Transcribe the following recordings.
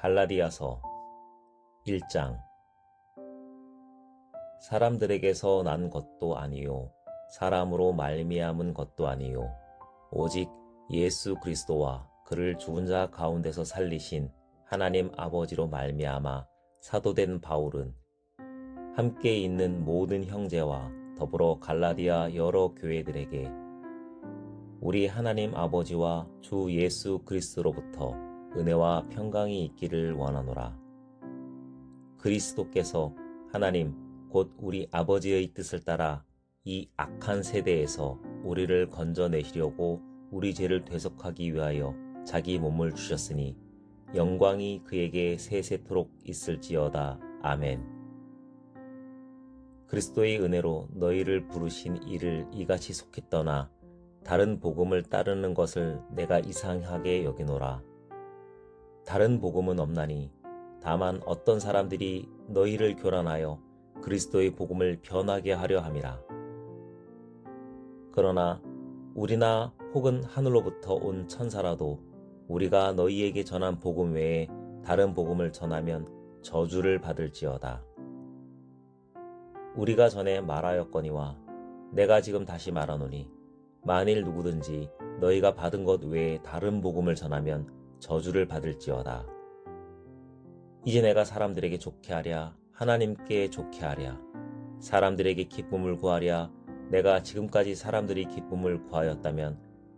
갈라디아서 1장. 사람들에게서 난 것도 아니요 사람으로 말미암은 것도 아니요 오직 예수 그리스도와 그를 죽은 자 가운데서 살리신 하나님 아버지로 말미암아 사도된 바울은 함께 있는 모든 형제와 더불어 갈라디아 여러 교회들에게 우리 하나님 아버지와 주 예수 그리스도로부터 은혜와 평강이 있기를 원하노라. 그리스도께서 하나님 곧 우리 아버지의 뜻을 따라 이 악한 세대에서 우리를 건져내시려고 우리 죄를 대속하기 위하여 자기 몸을 주셨으니 영광이 그에게 세세토록 있을지어다. 아멘. 그리스도의 은혜로 너희를 부르신 이를 이같이 속히 떠나 다른 복음을 따르는 것을 내가 이상하게 여기노라. 다른 복음은 없나니 다만 어떤 사람들이 너희를 교란하여 그리스도의 복음을 변하게 하려 함이라. 그러나 우리나 혹은 하늘로부터 온 천사라도 우리가 너희에게 전한 복음 외에 다른 복음을 전하면 저주를 받을지어다. 우리가 전에 말하였거니와 내가 지금 다시 말하노니 만일 누구든지 너희가 받은 것 외에 다른 복음을 전하면 저주를 받을지어다. 이제 내가 사람들에게 좋게 하랴 하나님께 좋게 하랴 사람들에게 기쁨을 구하랴 내가 지금까지 사람들이 기쁨을 구하였다면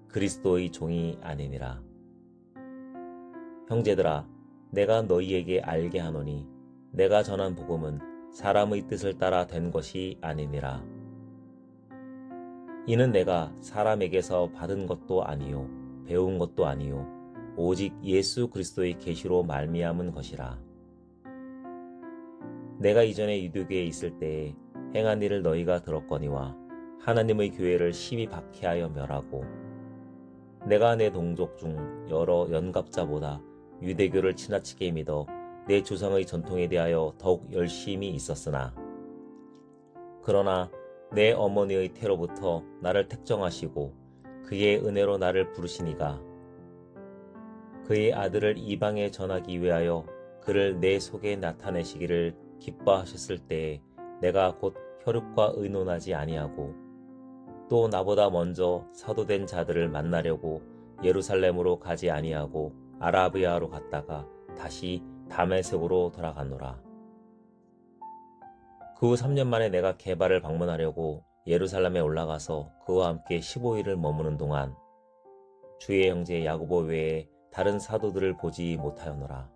그리스도의 종이 아니니라. 형제들아 내가 너희에게 알게 하노니 내가 전한 복음은 사람의 뜻을 따라 된 것이 아니니라. 이는 내가 사람에게서 받은 것도 아니요 배운 것도 아니요 오직 예수 그리스도의 계시로 말미암은 것이라. 내가 이전에 유대교에 있을 때에 행한 일을 너희가 들었거니와 하나님의 교회를 심히 박해하여 멸하고 내가 내 동족 중 여러 연갑자보다 유대교를 지나치게 믿어 내 조상의 전통에 대하여 더욱 열심히 있었으나 그러나 내 어머니의 태로부터 나를 택정하시고 그의 은혜로 나를 부르시니가 그의 아들을 이방에 전하기 위하여 그를 내 속에 나타내시기를 기뻐하셨을 때에 내가 곧 혈육과 의논하지 아니하고 또 나보다 먼저 사도된 자들을 만나려고 예루살렘으로 가지 아니하고 아라비아로 갔다가 다시 다메섹으로 돌아가노라. 그 후 3년 만에 내가 게바를 방문하려고 예루살렘에 올라가서 그와 함께 15일을 머무는 동안 주의 형제 야고보 외에 다른 사도들을 보지 못하였노라.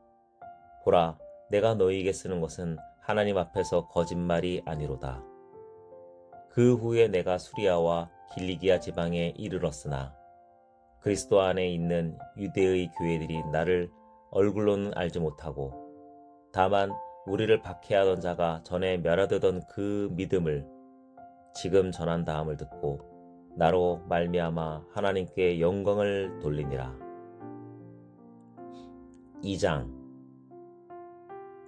보라, 내가 너희에게 쓰는 것은 하나님 앞에서 거짓말이 아니로다. 그 후에 내가 수리아와 길리기아 지방에 이르렀으나 그리스도 안에 있는 유대의 교회들이 나를 얼굴로는 알지 못하고 다만 우리를 박해하던 자가 전에 멸하되던 그 믿음을 지금 전한다함을 듣고 나로 말미암아 하나님께 영광을 돌리니라. 2장.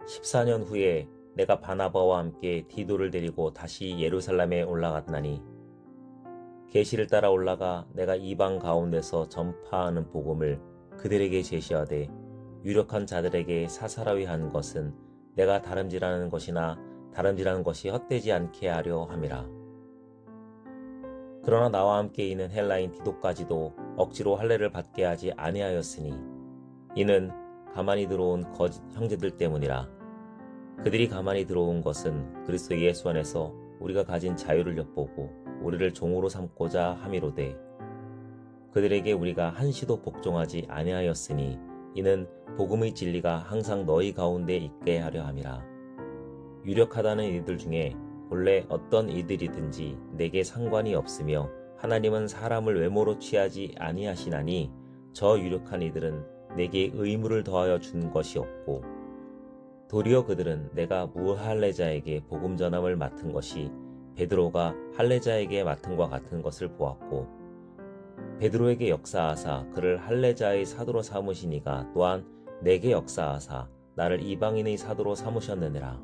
14년 후에 내가 바나바와 함께 디도를 데리고 다시 예루살렘에 올라갔나니 계시를 따라 올라가 내가 이방 가운데서 전파하는 복음을 그들에게 제시하되 유력한 자들에게 사사로이 한 것은 내가 다름질하는 것이나 다름질하는 것이 헛되지 않게 하려 함이라. 그러나 나와 함께 있는 헬라인 디도까지도 억지로 할례를 받게 하지 아니하였으니 이는 가만히 들어온 거짓 형제들 때문이라. 그들이 가만히 들어온 것은 그리스도 예수 안에서 우리가 가진 자유를 엿보고 우리를 종으로 삼고자 함이로되 그들에게 우리가 한시도 복종하지 아니하였으니 이는 복음의 진리가 항상 너희 가운데 있게 하려 함이라. 유력하다는 이들 중에 본래 어떤 이들이든지 내게 상관이 없으며 하나님은 사람을 외모로 취하지 아니하시나니 저 유력한 이들은 내게 의무를 더하여 준 것이 없고 도리어 그들은 내가 무할례자에게 복음 전함을 맡은 것이 베드로가 할례자에게 맡은 것 같은 것을 보았고 베드로에게 역사하사 그를 할례자의 사도로 삼으시니가 또한 내게 역사하사 나를 이방인의 사도로 삼으셨느니라.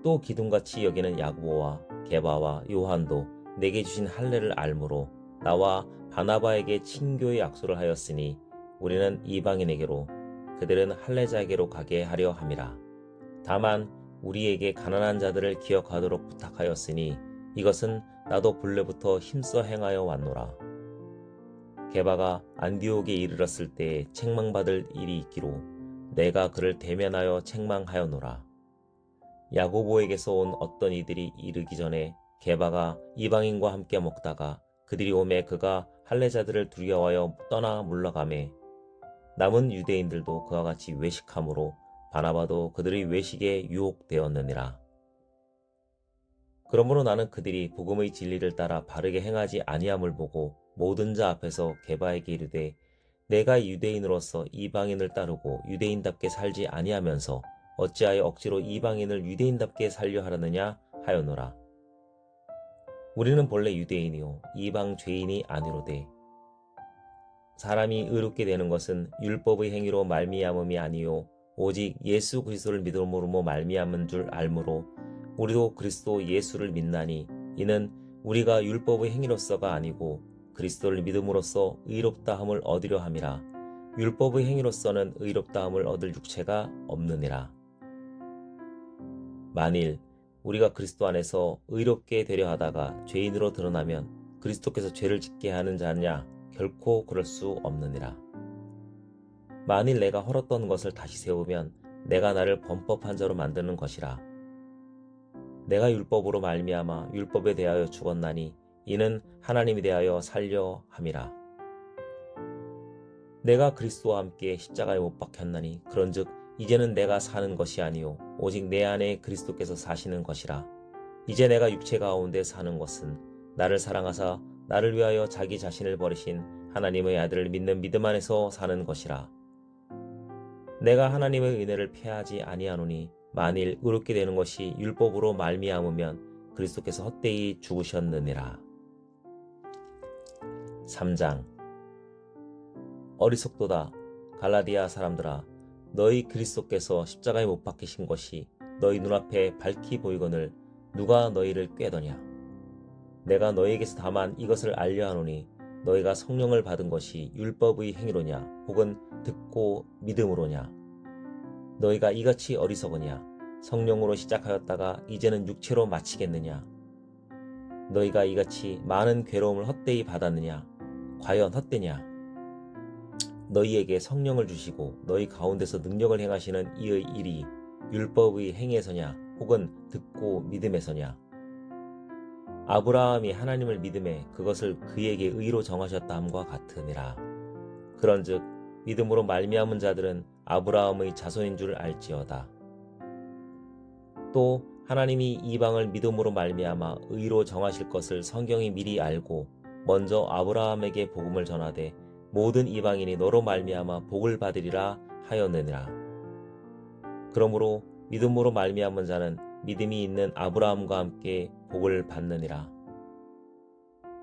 또 기둥같이 여기는 야고보와 게바와 요한도 내게 주신 할례를 알므로 나와 바나바에게 친교의 약속을 하였으니 우리는 이방인에게로 그들은 할례자에게로 가게 하려 함이라. 다만 우리에게 가난한 자들을 기억하도록 부탁하였으니 이것은 나도 본래부터 힘써 행하여 왔노라. 게바가 안디옥에 이르렀을 때에 책망받을 일이 있기로 내가 그를 대면하여 책망하였노라. 야고보에게서 온 어떤 이들이 이르기 전에 게바가 이방인과 함께 먹다가 그들이 오매 그가 할례자들을 두려워하여 떠나 물러가매 남은 유대인들도 그와 같이 외식함으로 바나바도 그들의 외식에 유혹되었느니라. 그러므로 나는 그들이 복음의 진리를 따라 바르게 행하지 아니함을 보고 모든 자 앞에서 게바에게 이르되 내가 유대인으로서 이방인을 따르고 유대인답게 살지 아니하면서 어찌하여 억지로 이방인을 유대인답게 살려 하려느냐 하였노라. 우리는 본래 유대인이요 이방 죄인이 아니로되 사람이 의롭게 되는 것은 율법의 행위로 말미암음이 아니요 오직 예수 그리스도를 믿음으로 말미암은 줄 알므로 우리도 그리스도 예수를 믿나니 이는 우리가 율법의 행위로서가 아니고 그리스도를 믿음으로써 의롭다함을 얻으려 함이라. 율법의 행위로서는 의롭다함을 얻을 육체가 없느니라. 만일 우리가 그리스도 안에서 의롭게 되려 하다가 죄인으로 드러나면 그리스도께서 죄를 짓게 하는 자냐? 결코 그럴 수 없느니라. 만일 내가 헐었던 것을 다시 세우면 내가 나를 범법한 자로 만드는 것이라. 내가 율법으로 말미암아 율법에 대하여 죽었나니 이는 하나님에 대하여 살려 함이라. 내가 그리스도와 함께 십자가에 못 박혔나니 그런즉 이제는 내가 사는 것이 아니요 오직 내 안에 그리스도께서 사시는 것이라. 이제 내가 육체 가운데 사는 것은 나를 사랑하사 나를 위하여 자기 자신을 버리신 하나님의 아들을 믿는 믿음 안에서 사는 것이라. 내가 하나님의 은혜를 패하지 아니하노니 만일 의롭게 되는 것이 율법으로 말미암으면 그리스도께서 헛되이 죽으셨느니라. 3장. 어리석도다 갈라디아 사람들아, 너희 그리스도께서 십자가에 못 박히신 것이 너희 눈앞에 밝히 보이거늘 누가 너희를 꾀더냐. 내가 너희에게서 다만 이것을 알려하노니 너희가 성령을 받은 것이 율법의 행위로냐 혹은 듣고 믿음으로냐. 너희가 이같이 어리석으냐. 성령으로 시작하였다가 이제는 육체로 마치겠느냐. 너희가 이같이 많은 괴로움을 헛되이 받았느냐. 과연 헛되냐. 너희에게 성령을 주시고 너희 가운데서 능력을 행하시는 이의 일이 율법의 행위에서냐 혹은 듣고 믿음에서냐. 아브라함이 하나님을 믿음에 그것을 그에게 의로 정하셨다 함과 같으니라. 그런즉 믿음으로 말미암은 자들은 아브라함의 자손인 줄 알지어다. 또 하나님이 이방을 믿음으로 말미암아 의로 정하실 것을 성경이 미리 알고 먼저 아브라함에게 복음을 전하되 모든 이방인이 너로 말미암아 복을 받으리라 하였느니라. 그러므로 믿음으로 말미암은 자는 믿음이 있는 아브라함과 함께 복을 받느니라.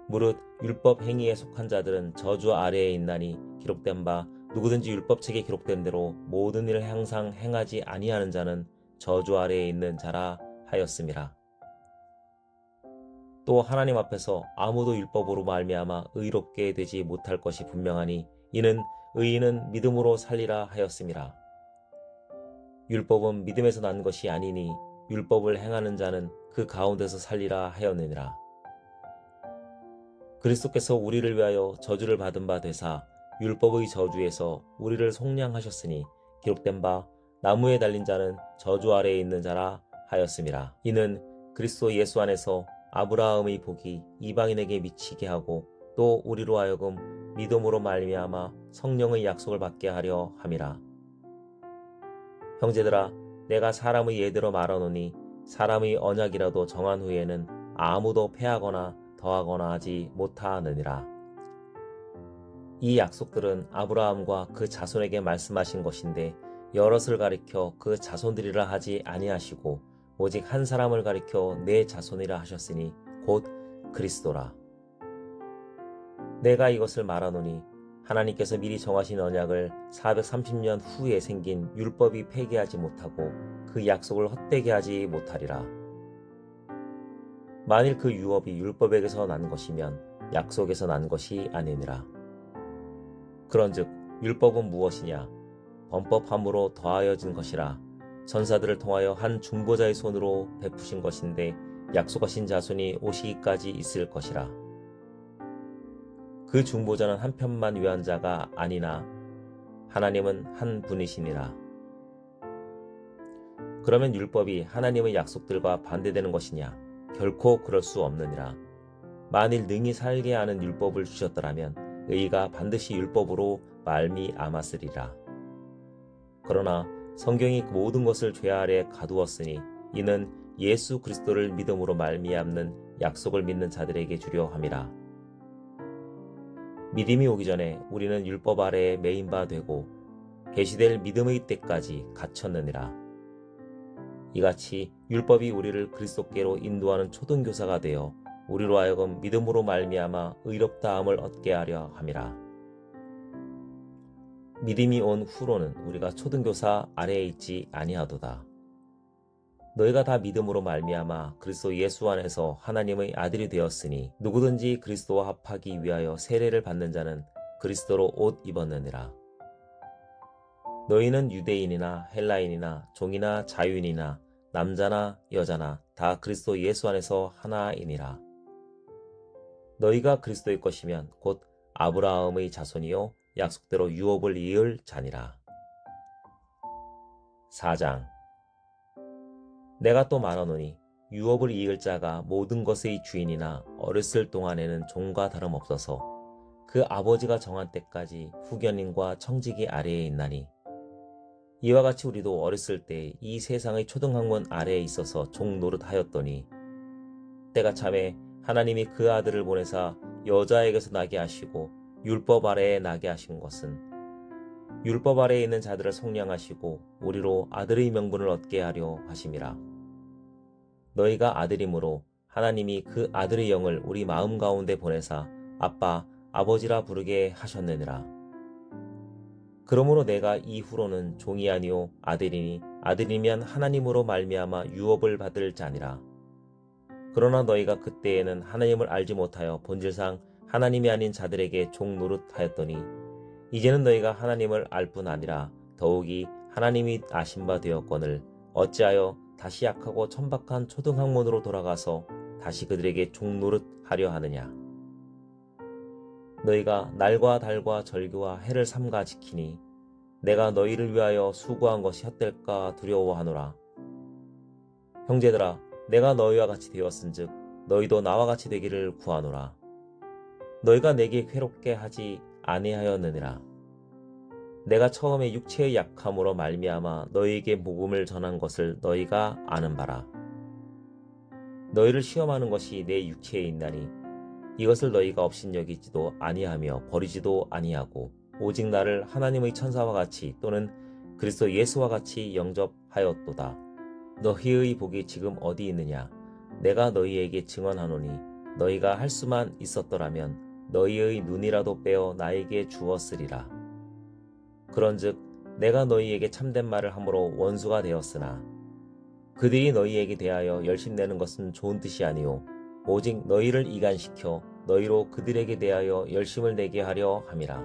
무릇 율법 행위에 속한 자들은 저주 아래에 있나니 기록된 바 누구든지 율법책에 기록된 대로 모든 일을 항상 행하지 아니하는 자는 저주 아래에 있는 자라 하였음이라. 또 하나님 앞에서 아무도 율법으로 말미암아 의롭게 되지 못할 것이 분명하니 이는 의인은 믿음으로 살리라 하였음이라. 율법은 믿음에서 난 것이 아니니 율법을 행하는 자는 그 가운데서 살리라 하였느니라. 그리스도께서 우리를 위하여 저주를 받은 바 되사 율법의 저주에서 우리를 속량하셨으니 기록된 바 나무에 달린 자는 저주 아래에 있는 자라 하였음이라. 이는 그리스도 예수 안에서 아브라함의 복이 이방인에게 미치게 하고 또 우리로 하여금 믿음으로 말미암아 성령의 약속을 받게 하려 함이라. 형제들아, 내가 사람의 예대로 말하노니 사람의 언약이라도 정한 후에는 아무도 패하거나 더하거나 하지 못하느니라. 이 약속들은 아브라함과 그 자손에게 말씀하신 것인데 여럿을 가리켜 그 자손들이라 하지 아니하시고 오직 한 사람을 가리켜 내 자손이라 하셨으니 곧 그리스도라. 내가 이것을 말하노니 하나님께서 미리 정하신 언약을 430년 후에 생긴 율법이 폐기하지 못하고 그 약속을 헛되게 하지 못하리라. 만일 그 유업이 율법에게서 난 것이면 약속에서 난 것이 아니니라. 그런즉 율법은 무엇이냐? 범법함으로 더하여진 것이라. 전사들을 통하여 한 중보자의 손으로 베푸신 것인데 약속하신 자손이 오시기까지 있을 것이라. 그 중보자는 한 편만 위한 자가 아니나 하나님은 한 분이시니라. 그러면 율법이 하나님의 약속들과 반대되는 것이냐? 결코 그럴 수 없느니라. 만일 능히 살게 하는 율법을 주셨더라면 의가 반드시 율법으로 말미암았으리라. 그러나 성경이 모든 것을 죄 아래 가두었으니 이는 예수 그리스도를 믿음으로 말미암는 약속을 믿는 자들에게 주려 함이라. 믿음이 오기 전에 우리는 율법 아래에 매인 바 되고 계시될 믿음의 때까지 갇혔느니라. 이같이 율법이 우리를 그리스도께로 인도하는 초등교사가 되어 우리로 하여금 믿음으로 말미암아 의롭다함을 얻게 하려 함이라. 믿음이 온 후로는 우리가 초등교사 아래에 있지 아니하도다. 너희가 다 믿음으로 말미암아 그리스도 예수 안에서 하나님의 아들이 되었으니 누구든지 그리스도와 합하기 위하여 세례를 받는 자는 그리스도로 옷 입었느니라. 너희는 유대인이나 헬라인이나 종이나 자유인이나 남자나 여자나 다 그리스도 예수 안에서 하나이니라. 너희가 그리스도의 것이면 곧 아브라함의 자손이요 약속대로 유업을 이을 자니라. 4장. 내가 또 말하노니 유업을 이을 자가 모든 것의 주인이나 어렸을 동안에는 종과 다름없어서 그 아버지가 정한 때까지 후견인과 청지기 아래에 있나니 이와 같이 우리도 어렸을 때 이 세상의 초등학문 아래에 있어서 종 노릇하였더니 때가 참에 하나님이 그 아들을 보내사 여자에게서 나게 하시고 율법 아래에 나게 하신 것은 율법 아래에 있는 자들을 속량하시고 우리로 아들의 명분을 얻게 하려 하심이라. 너희가 아들이므로 하나님이 그 아들의 영을 우리 마음 가운데 보내사 아빠 아버지라 부르게 하셨느니라. 그러므로 내가 이후로는 종이 아니요 아들이니 아들이면 하나님으로 말미암아 유업을 받을 자니라. 그러나 너희가 그때에는 하나님을 알지 못하여 본질상 하나님이 아닌 자들에게 종 노릇하였더니 이제는 너희가 하나님을 알 뿐 아니라 더욱이 하나님이 아신 바 되었거늘 어찌하여 다시 약하고 천박한 초등학문으로 돌아가서 다시 그들에게 종 노릇하려 하느냐. 너희가 날과 달과 절기와 해를 삼가 지키니 내가 너희를 위하여 수고한 것이 헛될까 두려워하노라. 형제들아, 내가 너희와 같이 되었은즉 너희도 나와 같이 되기를 구하노라. 너희가 내게 괴롭게 하지 아니하였느니라. 내가 처음에 육체의 약함으로 말미암아 너희에게 복음을 전한 것을 너희가 아는 바라. 너희를 시험하는 것이 내 육체에 있나니 이것을 너희가 업신여기지도 아니하며 버리지도 아니하고 오직 나를 하나님의 천사와 같이 또는 그리스도 예수와 같이 영접하였도다. 너희의 복이 지금 어디 있느냐? 내가 너희에게 증언하노니 너희가 할 수만 있었더라면 너희의 눈이라도 빼어 나에게 주었으리라. 그런즉 내가 너희에게 참된 말을 함으로 원수가 되었으나 그들이 너희에게 대하여 열심내는 것은 좋은 뜻이 아니요 오직 너희를 이간시켜 너희로 그들에게 대하여 열심을 내게 하려 함이라.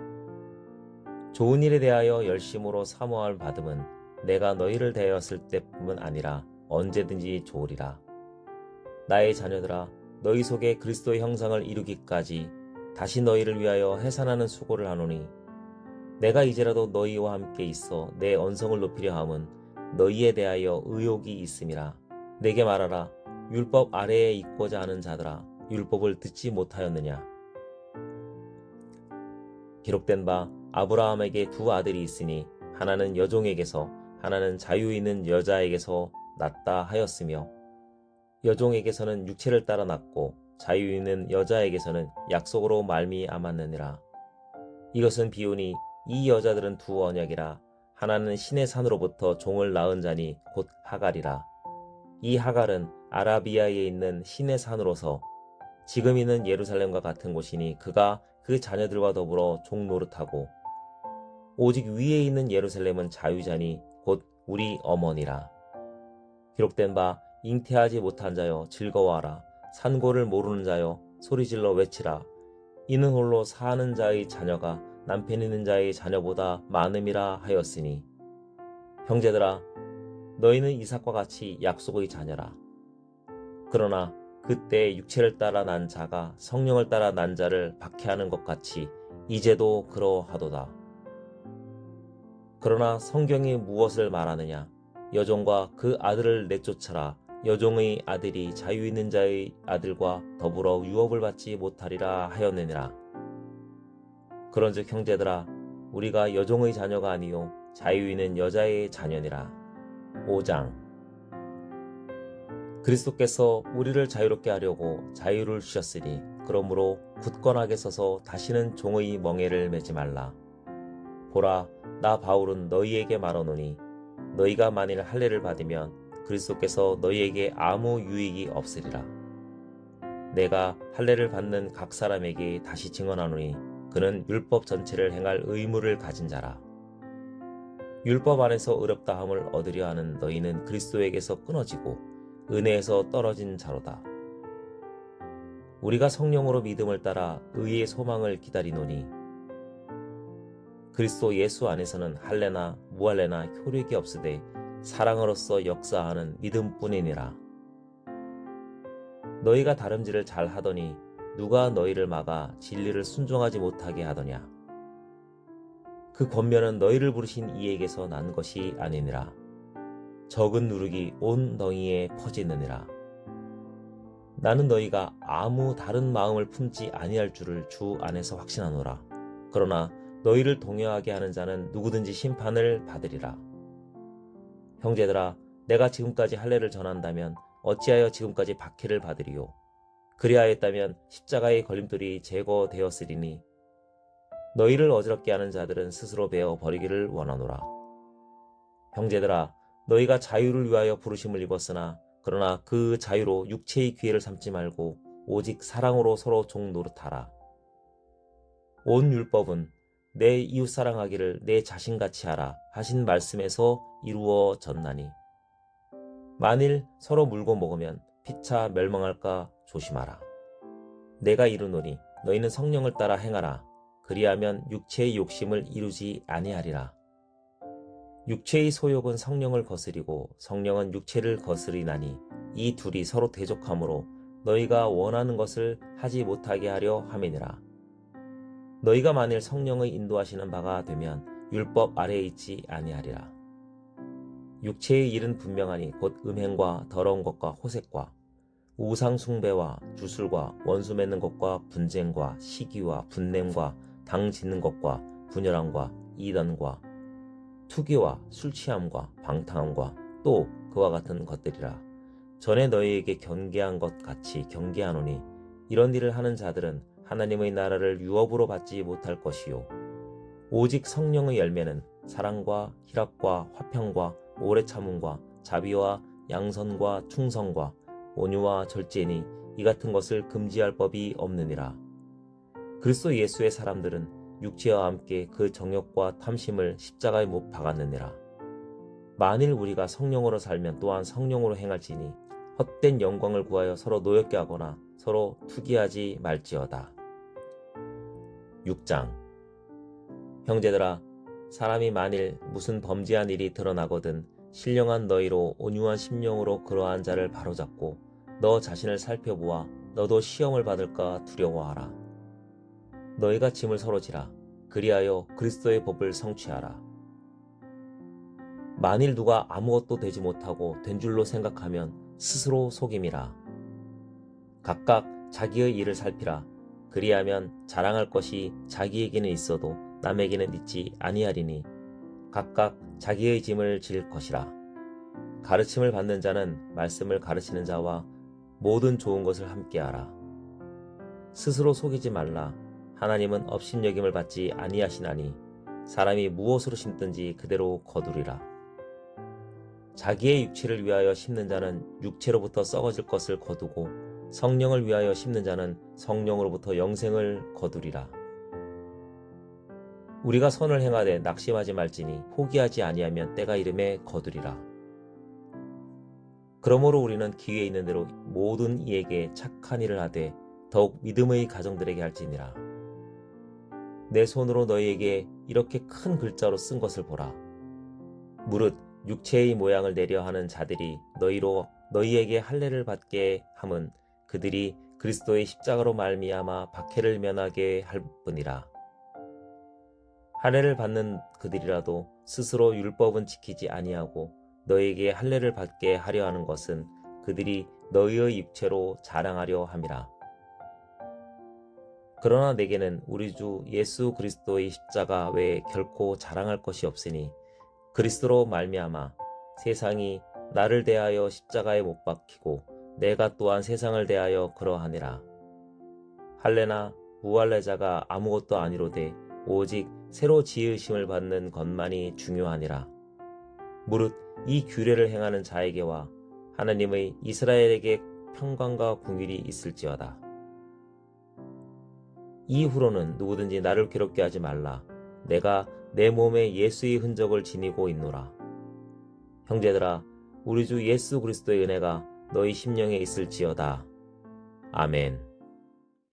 좋은 일에 대하여 열심으로 사모할 받음은 내가 너희를 대하였을 때뿐만 아니라 언제든지 좋으리라. 나의 자녀들아, 너희 속에 그리스도의 형상을 이루기까지 다시 너희를 위하여 해산하는 수고를 하노니 내가 이제라도 너희와 함께 있어 내 언성을 높이려 함은 너희에 대하여 의욕이 있음이라. 내게 말하라. 율법 아래에 있고자 하는 자들아, 율법을 듣지 못하였느냐? 기록된 바 아브라함에게 두 아들이 있으니 하나는 여종에게서 하나는 자유 있는 여자에게서 났다 하였으며 여종에게서는 육체를 따라 났고 자유 있는 여자에게서는 약속으로 말미암았느니라. 이것은 비유니 이 여자들은 두 언약이라. 하나는 신의 산으로부터 종을 낳은 자니 곧 하갈이라. 이 하갈은 아라비아에 있는 신의 산으로서 지금 있는 예루살렘과 같은 곳이니 그가 그 자녀들과 더불어 종 노릇하고 오직 위에 있는 예루살렘은 자유자니 곧 우리 어머니라. 기록된 바 잉태하지 못한 자여 즐거워하라. 산고를 모르는 자여 소리질러 외치라. 이는 홀로 사는 자의 자녀가 남편 있는 자의 자녀보다 많음이라 하였으니 형제들아, 너희는 이삭과 같이 약속의 자녀라. 그러나 그때 육체를 따라 난 자가 성령을 따라 난 자를 박해하는 것 같이 이제도 그러하도다. 그러나 성경이 무엇을 말하느냐? 여종과 그 아들을 내쫓아라. 여종의 아들이 자유 있는 자의 아들과 더불어 유업을 받지 못하리라 하였느니라. 그런즉 형제들아, 우리가 여종의 자녀가 아니요 자유 있는 여자의 자녀니라. 5장. 그리스도께서 우리를 자유롭게 하려고 자유를 주셨으니 그러므로 굳건하게 서서 다시는 종의 멍에를 매지 말라. 보라, 나 바울은 너희에게 말하노니 너희가 만일 할례를 받으면 그리스도께서 너희에게 아무 유익이 없으리라. 내가 할례를 받는 각 사람에게 다시 증언하노니 그는 율법 전체를 행할 의무를 가진 자라. 율법 안에서 의롭다함을 얻으려 하는 너희는 그리스도에게서 끊어지고 은혜에서 떨어진 자로다. 우리가 성령으로 믿음을 따라 의의 소망을 기다리노니 그리스도 예수 안에서는 할례나 무할례나 효력이 없으되 사랑으로서 역사하는 믿음뿐이니라. 너희가 다름질을 잘 하더니 누가 너희를 막아 진리를 순종하지 못하게 하더냐? 그 권면은 너희를 부르신 이에게서 난 것이 아니니라. 적은 누룩이 온 너희에 퍼지느니라. 나는 너희가 아무 다른 마음을 품지 아니할 줄을 주 안에서 확신하노라. 그러나 너희를 동요하게 하는 자는 누구든지 심판을 받으리라. 형제들아, 내가 지금까지 할례를 전한다면 어찌하여 지금까지 박해를 받으리요? 그리하였다면 십자가의 걸림돌이 제거되었으리니 너희를 어지럽게 하는 자들은 스스로 베어 버리기를 원하노라. 형제들아, 너희가 자유를 위하여 부르심을 입었으나 그러나 그 자유로 육체의 기회를 삼지 말고 오직 사랑으로 서로 종 노릇하라. 온 율법은 내 이웃 사랑하기를 내 자신같이 하라 하신 말씀에서 이루어졌나니 만일 서로 물고 먹으면 피차 멸망할까 조심하라. 내가 이르노니 너희는 성령을 따라 행하라. 그리하면 육체의 욕심을 이루지 아니하리라. 육체의 소욕은 성령을 거스리고 성령은 육체를 거스리나니 이 둘이 서로 대적하므로 너희가 원하는 것을 하지 못하게 하려 함이니라. 너희가 만일 성령의 인도하시는 바가 되면 율법 아래에 있지 아니하리라. 육체의 일은 분명하니 곧 음행과 더러운 것과 호색과 우상 숭배와 주술과 원수 맺는 것과 분쟁과 시기와 분냄과 당 짓는 것과 분열함과 이단과 투기와 술 취함과 방탕함과 또 그와 같은 것들이라. 전에 너희에게 경계한 것 같이 경계하노니 이런 일을 하는 자들은 하나님의 나라를 유업으로 받지 못할 것이요 오직 성령의 열매는 사랑과 희락과 화평과 오래 참음과 자비와 양선과 충성과 온유와 절제니 이 같은 것을 금지할 법이 없느니라. 그리스도 예수의 사람들은 육체와 함께 그 정욕과 탐심을 십자가에 못 박았느니라. 만일 우리가 성령으로 살면 또한 성령으로 행할지니 헛된 영광을 구하여 서로 노엽게 하거나 서로 투기하지 말지어다. 6장. 형제들아, 사람이 만일 무슨 범죄한 일이 드러나거든 신령한 너희로 온유한 심령으로 그러한 자를 바로잡고 너 자신을 살펴보아 너도 시험을 받을까 두려워하라. 너희가 짐을 서로 지라. 그리하여 그리스도의 법을 성취하라. 만일 누가 아무것도 되지 못하고 된 줄로 생각하면 스스로 속임이라. 각각 자기의 일을 살피라. 그리하면 자랑할 것이 자기에게는 있어도 남에게는 있지 아니하리니 각각 자기의 짐을 질 것이라. 가르침을 받는 자는 말씀을 가르치는 자와 모든 좋은 것을 함께하라. 스스로 속이지 말라. 하나님은 업신여김을 받지 아니하시나니 사람이 무엇으로 심든지 그대로 거두리라. 자기의 육체를 위하여 심는 자는 육체로부터 썩어질 것을 거두고 성령을 위하여 심는 자는 성령으로부터 영생을 거두리라. 우리가 선을 행하되 낙심하지 말지니 포기하지 아니하면 때가 이름에 거두리라. 그러므로 우리는 기회에 있는 대로 모든 이에게 착한 일을 하되 더욱 믿음의 가정들에게 할지니라. 내 손으로 너희에게 이렇게 큰 글자로 쓴 것을 보라. 무릇 육체의 모양을 내려 하는 자들이 너희에게 할례를 받게 함은 그들이 그리스도의 십자가로 말미암아 박해를 면하게 할 뿐이라. 할례를 받는 그들이라도 스스로 율법은 지키지 아니하고 너희에게 할례를 받게 하려 하는 것은 그들이 너희의 육체로 자랑하려 함이라. 그러나 내게는 우리 주 예수 그리스도의 십자가 외에 결코 자랑할 것이 없으니 그리스도로 말미암아 세상이 나를 대하여 십자가에 못 박히고 내가 또한 세상을 대하여 그러하니라. 할례나 무할례자가 아무것도 아니로되 오직 새로 지으심을 받는 것만이 중요하니라. 무릇 이 규례를 행하는 자에게와 하나님의 이스라엘에게 평강과 궁일이 있을지어다. 이후로는 누구든지 나를 괴롭게 하지 말라. 내가 내 몸에 예수의 흔적을 지니고 있노라. 형제들아, 우리 주 예수 그리스도의 은혜가 너희 심령에 있을지어다. 아멘.